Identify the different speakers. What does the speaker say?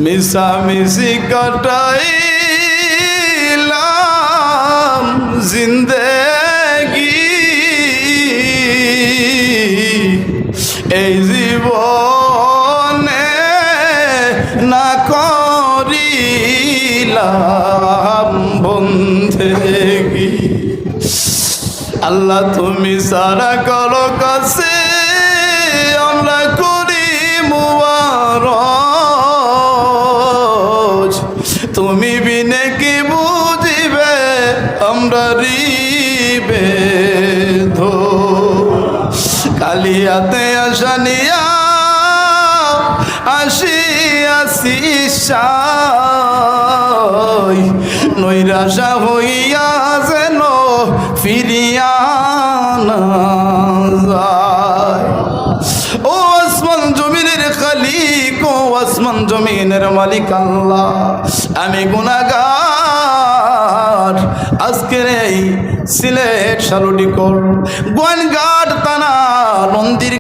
Speaker 1: মিশামিশি কাটাইলাম জিন্দেগি, এই জীবনে না করিলাম বন্দেগি। আল্লাহ তুমি সারা করো কাছে আমরা করি মুবারক, তুমি বিনে কি বুঝিবে আমরা রিবে ধো। কালিয়াতে আসানিয়া আসি সাই, নৈরাশা হইয়া যেন ফিরিয়া না যায়। ও আসমান জমিনের খালিক, ও আসমান জমিনের মালিক আল্লাহ, আমি গুনাহগার। আজকের এই সিলেট শালুটিকর গোয়াইনঘাট থানা নন্দীর